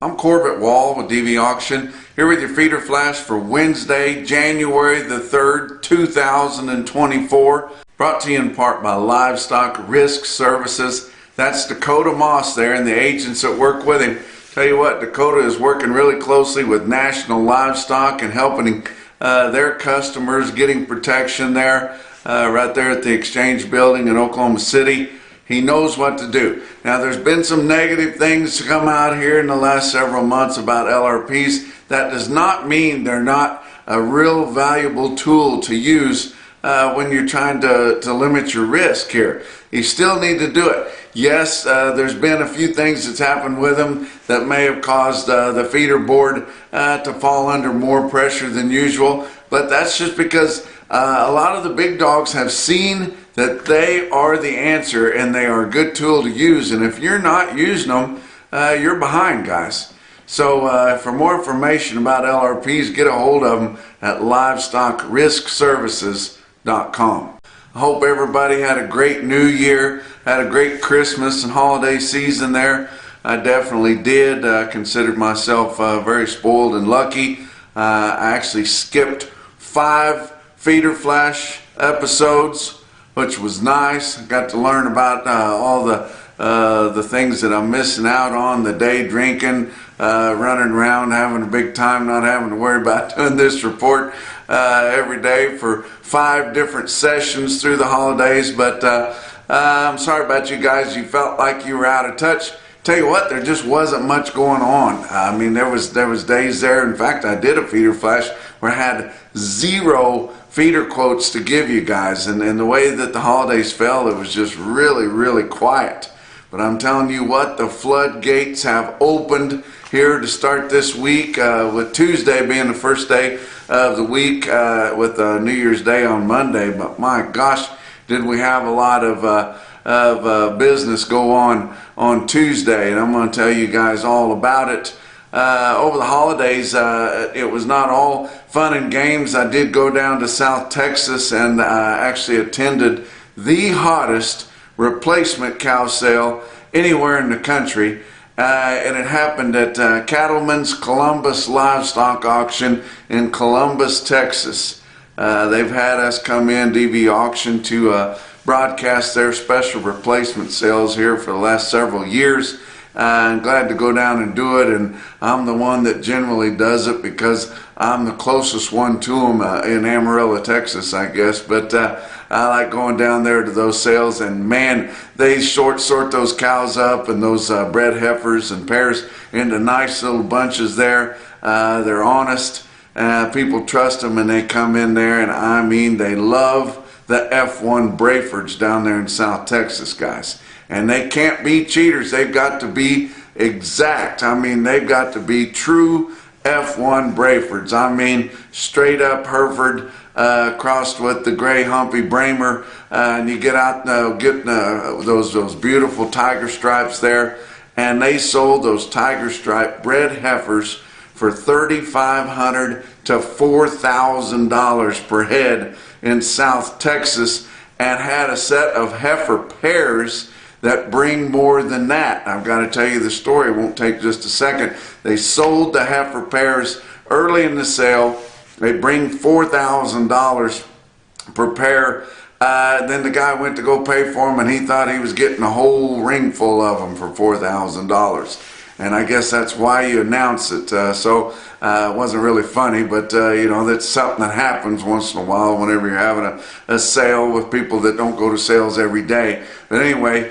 I'm Corbett Wall with DVAuction, here with your feeder flash for Wednesday, January the 3rd, 2024. Brought to you in part by Livestock Risk Services. That's Dakota Moss there and the agents that work with him. Tell you what, Dakota is working really closely with National Livestock and helping their customers getting protection there, right there at the Exchange Building in Oklahoma City. He knows what to do. Now, there's been some negative things to come out here in the last several months about LRPs. That does not mean they're not a real valuable tool to use when you're trying to limit your risk here. You still need to do it. Yes, there's been a few things that's happened with them that may have caused the feeder board to fall under more pressure than usual, but that's just because a lot of the big dogs have seen that they are the answer and they are a good tool to use, and if you're not using them, you're behind, guys. So for more information about LRPs, get a hold of them at livestoccriskservices.com. I hope everybody had a great New Year, had a great Christmas and holiday season there. I definitely did. Considered myself very spoiled and lucky. I actually skipped 5 feeder flash episodes, which was nice. I got to learn about all the things that I'm missing out on, the day drinking, running around, having a big time, not having to worry about doing this report every day for 5 different sessions through the holidays. But I'm sorry about you guys. You felt like you were out of touch. Tell you what, there just wasn't much going on. I mean, there was days there. In fact, I did a feeder flash where I had 0 feeder quotes to give you guys, and the way that the holidays fell, it was just really quiet. But I'm telling you what, the floodgates have opened here to start this week, with Tuesday being the first day of the week, with New Year's Day on Monday. But my gosh, did we have a lot of business go on Tuesday, and I'm going to tell you guys all about it. Over the holidays, it was not all fun and games. I did go down to South Texas and actually attended the hottest replacement cow sale anywhere in the country, and it happened at Cattleman's Columbus Livestock Auction in Columbus, Texas. They've had us come in, DVAuction, to broadcast their special replacement sales here for the last several years. I'm glad to go down and do it, and I'm the one that generally does it because I'm the closest one to them in Amarillo, Texas, I guess. But I like going down there to those sales, and man, they sort those cows up and those bred heifers and pairs into nice little bunches there. They're honest, people trust them, and they come in there, and I mean, they love the F1 Brayfords down there in South Texas, guys. And they can't be cheaters. They've got to be exact. I mean, they've got to be true F1 Brayfords. I mean, straight up Hereford crossed with the gray humpy Bramer, and you get out get those beautiful tiger stripes there. And they sold those tiger stripe bred heifers for $3,500 to $4,000 per head in South Texas, and had a set of heifer pairs that bring more than that. I've got to tell you the story. It won't take just a second. They sold the heifer pairs early in the sale. They bring $4,000 per pair. Then the guy went to go pay for them, and he thought he was getting a whole ring full of them for $4,000. And I guess that's why you announce it. So it wasn't really funny, but you know, that's something that happens once in a while whenever you're having a sale with people that don't go to sales every day. But anyway,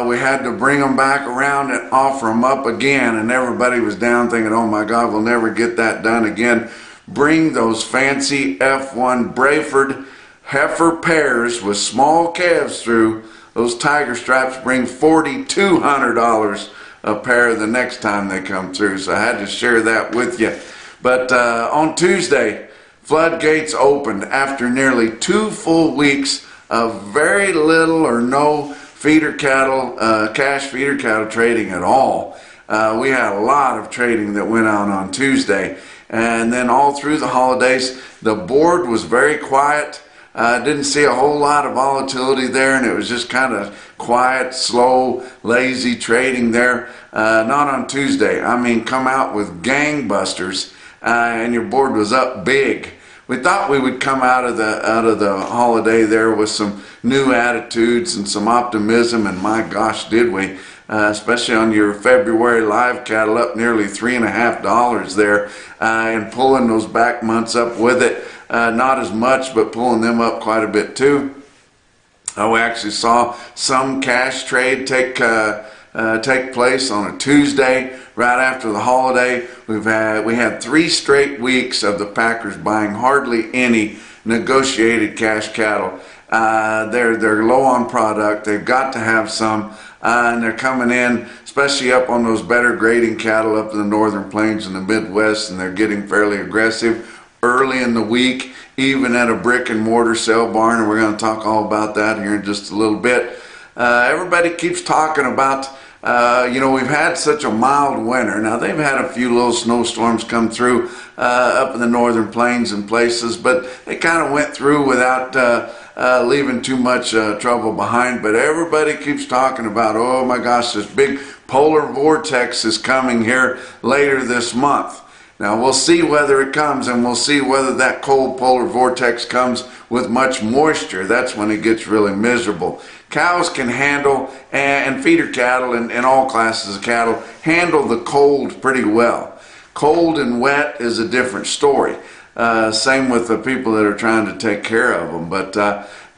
we had to bring them back around and offer them up again, and everybody was down thinking, oh my God, we'll never get that done again. Bring those fancy F1 Brayford heifer pairs with small calves through. Those tiger stripes bring $4,200 a pair the next time they come through. So I had to share that with you. But on Tuesday, floodgates opened after nearly 2 full weeks of very little or no feeder cattle, cash feeder cattle trading at all. We had a lot of trading that went on Tuesday. And then all through the holidays, the board was very quiet. Didn't see a whole lot of volatility there, and it was just kind of quiet, slow, lazy trading there. Not on Tuesday. I mean, come out with gangbusters, and your board was up big. We thought we would come out of the holiday there with some new attitudes and some optimism, and my gosh, did we! Especially on your February live cattle, up nearly $3.50 there, and pulling those back months up with it. Not as much, but pulling them up quite a bit too. We actually saw some cash trade take place on a Tuesday right after the holiday. We had 3 straight weeks of the packers buying hardly any negotiated cash cattle. They're low on product. They've got to have some, and they're coming in, especially up on those better grading cattle up in the northern plains and the Midwest, and they're getting fairly aggressive early in the week, even at a brick and mortar sale barn, and we're going to talk all about that here in just a little bit. Everybody keeps talking about, we've had such a mild winter. Now, they've had a few little snowstorms come through up in the northern plains and places, but they kind of went through without leaving too much trouble behind. But everybody keeps talking about, oh my gosh, this big polar vortex is coming here later this month. Now, we'll see whether it comes, and we'll see whether that cold polar vortex comes with much moisture. That's when it gets really miserable. Cows can handle, and feeder cattle and all classes of cattle, handle the cold pretty well. Cold and wet is a different story. Same with the people that are trying to take care of them. But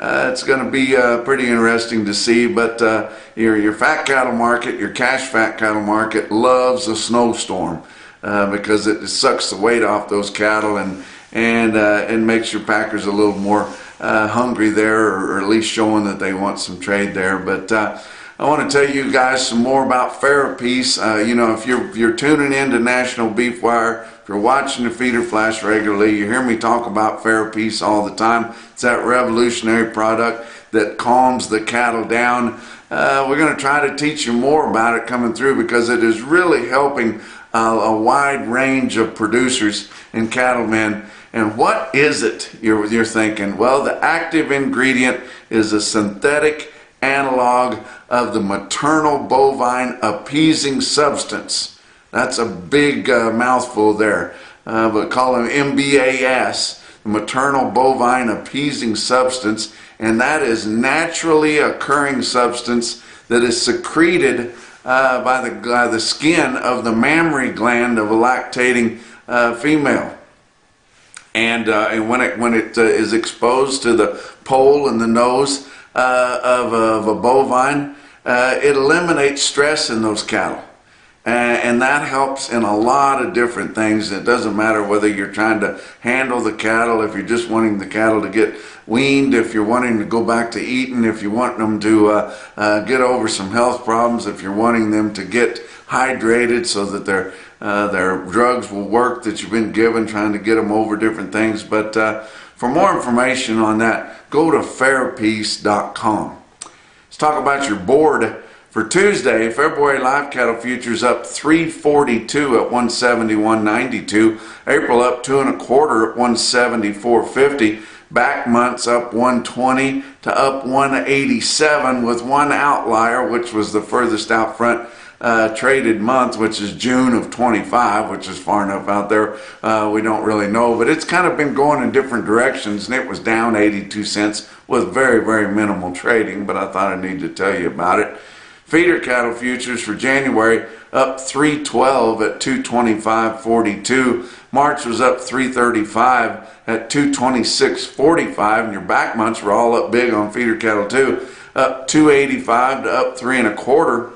it's going to be pretty interesting to see. But your fat cattle market, your cash fat cattle market, loves a snowstorm. Because it sucks the weight off those cattle and makes your packers a little more hungry there, or at least showing that they want some trade there. But I want to tell you guys some more about fair piece. If you're tuning in to National Beef Wire, if you're watching the Feeder Flash regularly, you hear me talk about fair piece all the time. It's that revolutionary product that calms the cattle down. We're going to try to teach you more about it coming through, because it is really helping a wide range of producers and cattlemen. And what is it, you're thinking? Well, the active ingredient is a synthetic analog of the maternal bovine appeasing substance. That's a big mouthful there, but call them MBAS, the maternal bovine appeasing substance, and that is naturally occurring substance that is secreted by the skin of the mammary gland of a lactating female, and when it is exposed to the pole and the nose of a bovine, it eliminates stress in those cattle, and that helps in a lot of different things. It doesn't matter whether you're trying to handle the cattle, if you're just wanting the cattle to get weaned, if you're wanting to go back to eating, if you want them to get over some health problems, if you're wanting them to get hydrated so that their drugs will work that you've been given, trying to get them over different things. But for more information on that, go to fairpiece.com. Let's talk about your board. For Tuesday, February live cattle futures up 342 at 171.92. April up 2 1/4 at 174.50. Back months up 120 to up 187, with one outlier, which was the furthest out front traded month, which is June of 25, which is far enough out there we don't really know, but it's kind of been going in different directions, and it was down 82 cents with very, very minimal trading, but I thought I needed to tell you about it. Feeder cattle futures for January up 312 at 225.42. March was up 335 at 226.45, and your back months were all up big on feeder cattle too, up 285 to up 3 1/4.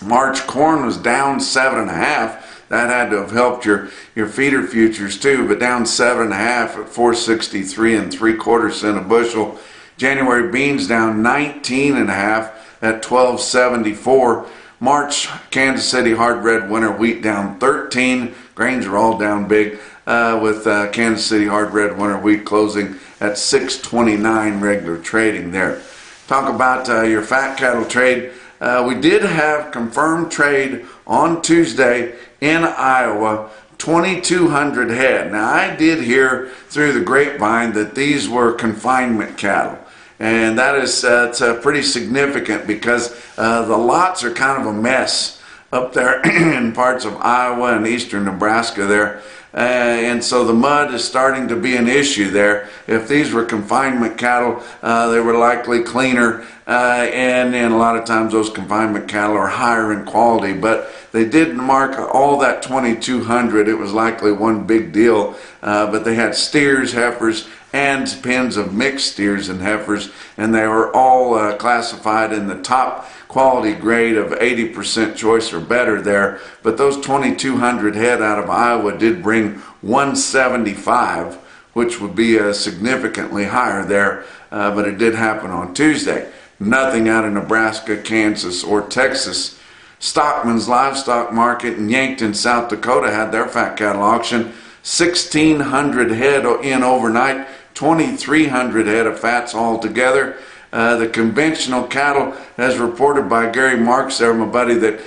March corn was down 7.5. That had to have helped your feeder futures too, but down 7.5 at 463 3/4 cents a bushel. January beans down 19.5 at 12.74. March Kansas City hard red winter wheat down 13. Grains are all down big, with Kansas City hard red winter wheat closing at 6.29 regular trading there. Talk about your fat cattle trade. We did have confirmed trade on Tuesday in Iowa, 2,200 head. Now, I did hear through the grapevine that these were confinement cattle. And that is it's pretty significant because the lots are kind of a mess up there in parts of Iowa and eastern Nebraska there. And so the mud is starting to be an issue there. If these were confinement cattle, they were likely cleaner. And a lot of times those confinement cattle are higher in quality. But they did mark all that 2,200. It was likely one big deal. But they had steers, heifers, and pens of mixed steers and heifers, and they were all classified in the top quality grade of 80% choice or better there. But those 2,200 head out of Iowa did bring 175, which would be significantly higher there, but it did happen on Tuesday. Nothing out of Nebraska, Kansas, or Texas. Stockman's Livestock Market in Yankton, South Dakota had their fat cattle auction. 1,600 head in overnight, 2,300 head of fats altogether. The conventional cattle, as reported by Gary Marks there, my buddy that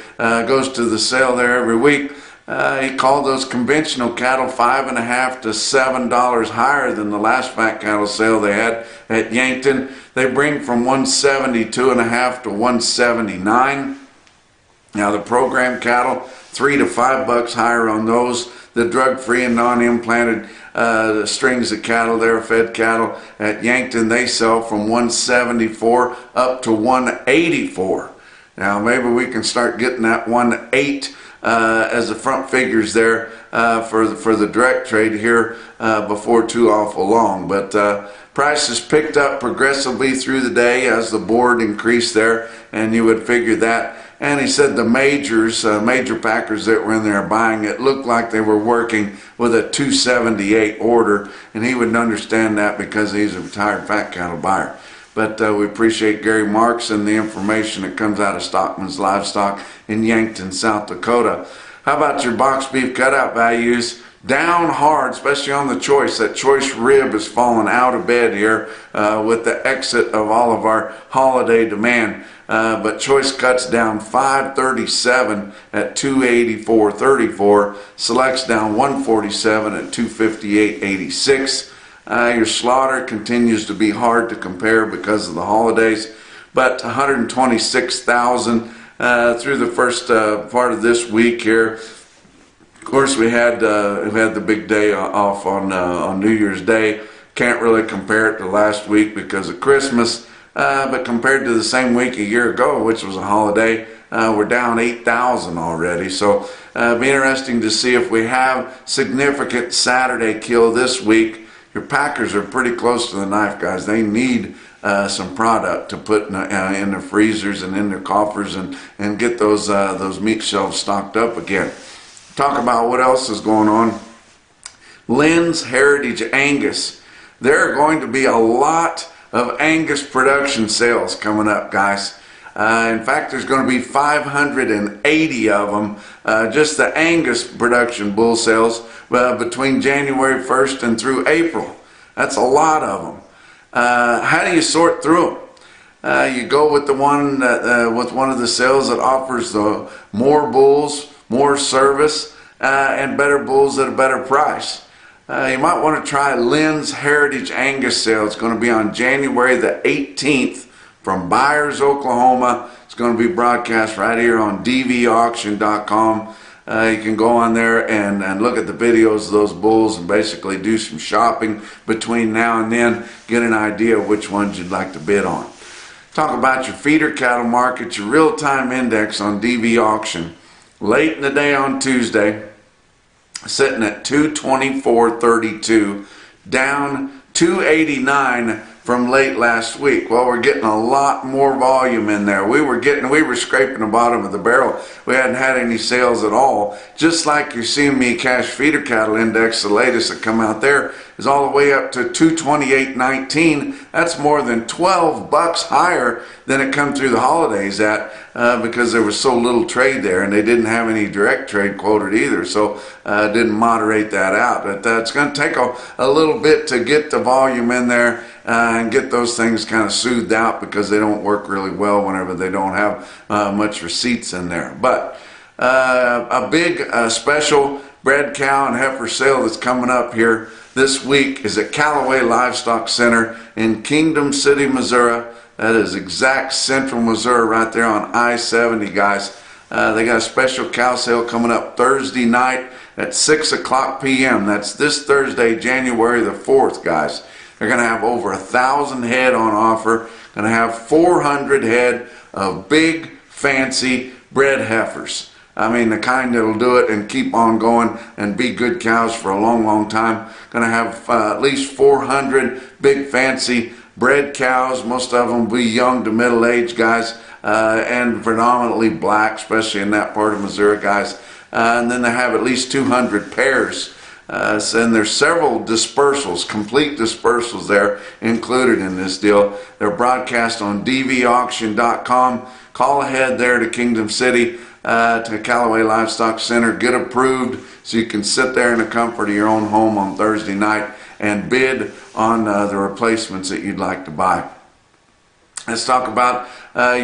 goes to the sale there every week, he called those conventional cattle $5.50 to $7 higher than the last fat cattle sale they had at Yankton. They bring from 172.5 to 179. Now the program cattle, $3 to $5 higher on those. The drug-free and non-implanted strings of cattle there, fed cattle at Yankton, they sell from 174 up to 184. Now maybe we can start getting that 1.8 as the front figures there for the direct trade here before too awful long. But prices picked up progressively through the day as the board increased there, and you would figure that. And he said the major packers that were in there buying it looked like they were working with a 278 order, and he would understand that because he's a retired fat cattle buyer. But we appreciate Gary Marks and the information that comes out of Stockman's Livestock in Yankton, South Dakota. How about your box beef cutout values? Down hard, especially on the choice. That choice rib has fallen out of bed here with the exit of all of our holiday demand. But choice cuts down 537 at 284.34. Selects down 147 at 258.86. Your slaughter continues to be hard to compare because of the holidays, but 126,000 through the first part of this week here. Of course, we had the big day off on New Year's Day. Can't really compare it to last week because of Christmas, but compared to the same week a year ago, which was a holiday, we're down 8,000 already. So it'll be interesting to see if we have significant Saturday kill this week. Your packers are pretty close to the knife, guys. They need some product to put in their freezers and in their coffers and get those meat shelves stocked up again. Talk about what else is going on. Lynn's Heritage Angus. There are going to be a lot of Angus production sales coming up, guys. In fact, there's going to be 580 of them, just the Angus production bull sales between January 1st and through April. That's a lot of them. How do you sort through them? You go with the one with one of the sales that offers the more bulls, more service, and better bulls at a better price. You might want to try Lynn's Heritage Angus sale. It's going to be on January the 18th from Byers, Oklahoma. It's going to be broadcast right here on DVAuction.com. You can go on there and look at the videos of those bulls and basically do some shopping between now and then. Get an idea of which ones you'd like to bid on. Talk about your feeder cattle market, your real-time index on DVAuction. Late in the day on Tuesday, sitting at 224.32, down 289 from late last week. Well, we're getting a lot more volume in there. We were scraping the bottom of the barrel. We hadn't had any sales at all. Just like your CME cash feeder cattle index, the latest that come out there is all the way up to $228.19. That's more than $12 higher than it come through the holidays at, because there was so little trade there, and they didn't have any direct trade quoted either, so didn't moderate that out. But it's going to take a little bit to get the volume in there and get those things kind of soothed out, because they don't work really well whenever they don't have much receipts in there. But a big special bred cow and heifer sale that's coming up here this week is at Callaway Livestock Center in Kingdom City, Missouri. That is exact central Missouri, right there on I-70, guys. They got a special cow sale coming up Thursday night at 6 o'clock p.m. That's this Thursday, January the 4th, guys. They're going to have over 1,000 head on offer. Going to have 400 head of big, fancy bred heifers. I mean, the kind that'll do it and keep on going and be good cows for a long, long time. Going to have at least 400 big, fancy bred cows. Most of them will be young to middle-aged guys, and predominantly black, especially in that part of Missouri, guys. And then they have at least 200 pairs. And there's several dispersals, complete dispersals there included in this deal. They're broadcast on DVAuction.com. Call ahead there to Kingdom City, to Callaway Livestock Center. Get approved so you can sit there in the comfort of your own home on Thursday night and bid on the replacements that you'd like to buy. Let's talk about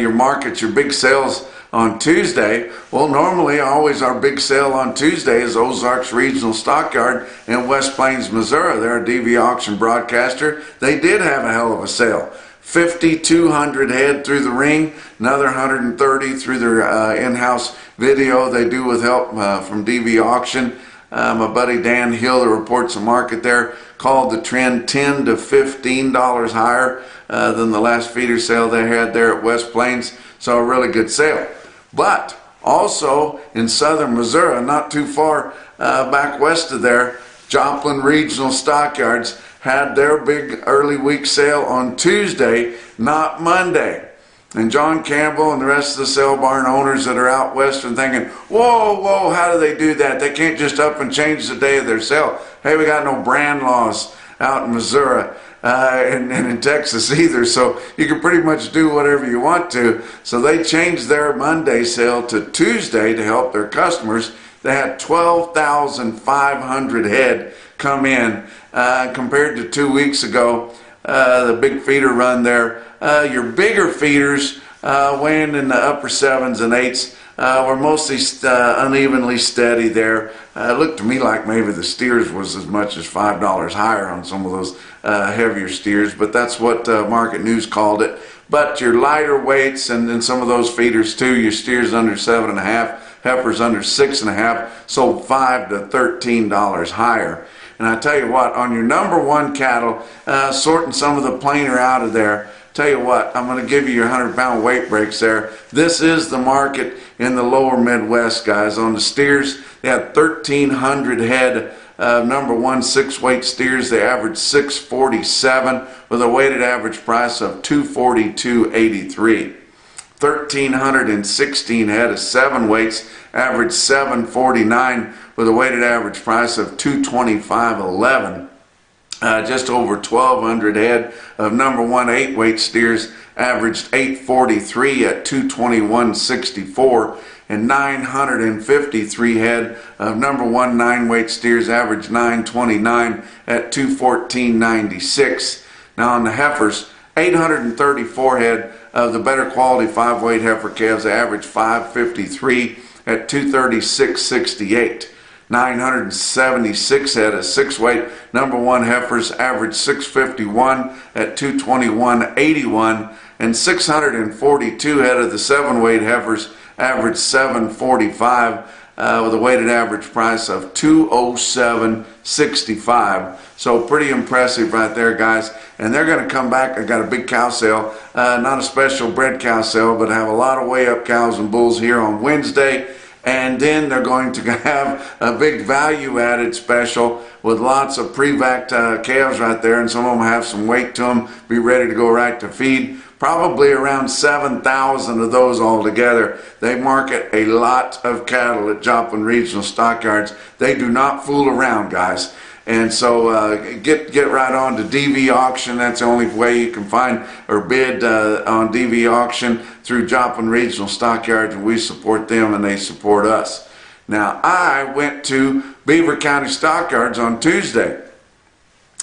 your markets, your big sales on Tuesday. Well, normally always our big sale on Tuesday is Ozarks Regional Stockyard in West Plains, Missouri. They're a DVAuction broadcaster. They did have a hell of a sale. 5,200 head through the ring, another 130 through their in-house video they do with help from DVAuction. My buddy Dan Hill, that reports the market there, called the trend $10 to $15 higher than the last feeder sale they had there at West Plains. So a really good sale. But also in southern Missouri, not too far back west of there, Joplin Regional Stockyards had their big early week sale on Tuesday, not Monday. And John Campbell and the rest of the sale barn owners that are out west are thinking, whoa, how do they do that? They can't just up and change the day of their sale. Hey, we got no brand laws out in Missouri and in Texas either, so you can pretty much do whatever you want to. So they changed their Monday sale to Tuesday to help their customers. They had 12,500 head come in compared to 2 weeks ago. The big feeder run there. Your bigger feeders weighing in the upper 7s and 8s were mostly unevenly steady there. It looked to me like maybe the steers was as much as $5 higher on some of those heavier steers, but that's what Market News called it. But your lighter weights and some of those feeders too, your steers under 7.5, heifers under 6.5, sold $5 to $13 higher. And I tell you what, on your number one cattle, sorting some of the plainer out of there, tell you what, I'm going to give you your 100-pound weight breaks there. This is the market in the lower Midwest, guys. On the steers, they had 1,300 head of number one 6-weight steers. They averaged 647 with a weighted average price of $242.83. 1,316 head of 7 weights, averaged 749 with a weighted average price of $225.11. Just over 1,200 head of number one 8-weight steers, averaged 843 at $221.64, and 953 head of number one 9-weight steers, averaged 929 at $214.96. Now on the heifers, 834 head of the better quality 5-weight heifer calves, average 553 at $236.68. 976 head of 6-weight number one heifers, average 651 at $221.81, and 642 head of the 7-weight heifers, average 745 with a weighted average price of $207.65. So pretty impressive right there, guys. And they're going to come back. I got a big cow sale, not a special bred cow sale, but have a lot of weigh-up cows and bulls here on Wednesday. And then they're going to have a big value-added special with lots of pre-vacked calves right there, and some of them have some weight to them, be ready to go right to feed. Probably around 7,000 of those altogether. They market a lot of cattle at Joplin Regional Stockyards. They do not fool around, guys. And so get right on to DVAuction. That's the only way you can find or bid on DVAuction through Joplin Regional Stockyards, and we support them and they support us. Now, I went to Beaver County Stockyards on Tuesday.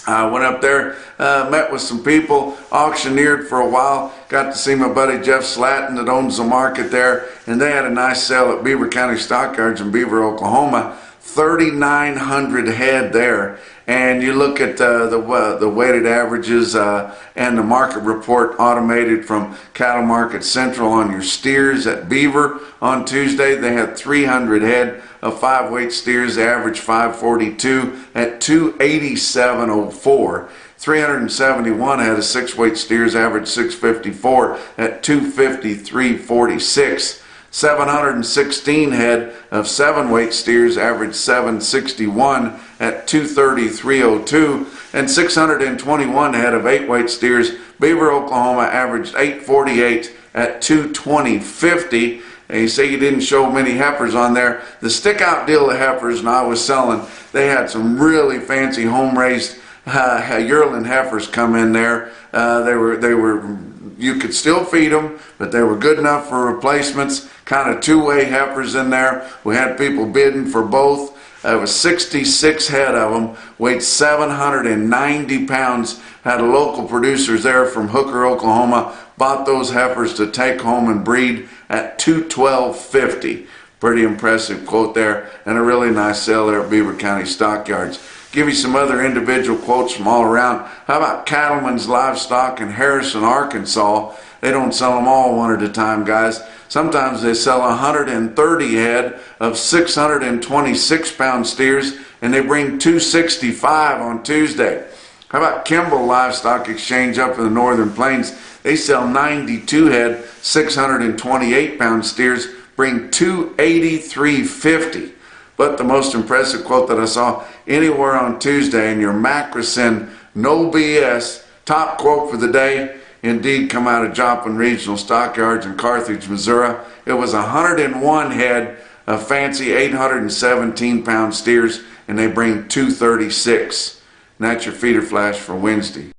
I went up there, met with some people, auctioneered for a while, got to see my buddy Jeff Slatton that owns the market there, and they had a nice sale at Beaver County Stockyards in Beaver, Oklahoma. 3,900 head there, and you look at the weighted averages and the market report automated from Cattle Market Central on your steers at Beaver on Tuesday. They had 300 head of 5-weight steers, average 542 at 287.04. 371 head of 6-weight steers, average 654 at 253.46. 716 head of 7-weight steers, average 761 at 233.02, and 621 head of 8-weight steers, Beaver, Oklahoma, averaged 848 at 220.50. And you say you didn't show many heifers on there. The stick-out deal of heifers, and I was selling, they had some really fancy home-raised yearling heifers come in there. They were you could still feed them, but they were good enough for replacements. Kind of two-way heifers in there. We had people bidding for both. There was 66 head of them, weighed 790 pounds. Had local producers there from Hooker, Oklahoma, bought those heifers to take home and breed at $212.50. Pretty impressive quote there, and a really nice sale there at Beaver County Stockyards. Give you some other individual quotes from all around. How about Cattleman's Livestock in Harrison, Arkansas? They don't sell them all one at a time, guys. Sometimes they sell 130 head of 626-pound steers, and they bring 265 on Tuesday. How about Kimball Livestock Exchange up in the Northern Plains? They sell 92 head, 628-pound steers, bring 283.50. But the most impressive quote that I saw anywhere on Tuesday in your Macrocin No BS top quote for the day, indeed come out of Joplin Regional Stockyards in Carthage, Missouri. It was 101 head of fancy 817-pound steers, and they bring 236. And that's your feeder flash for Wednesday.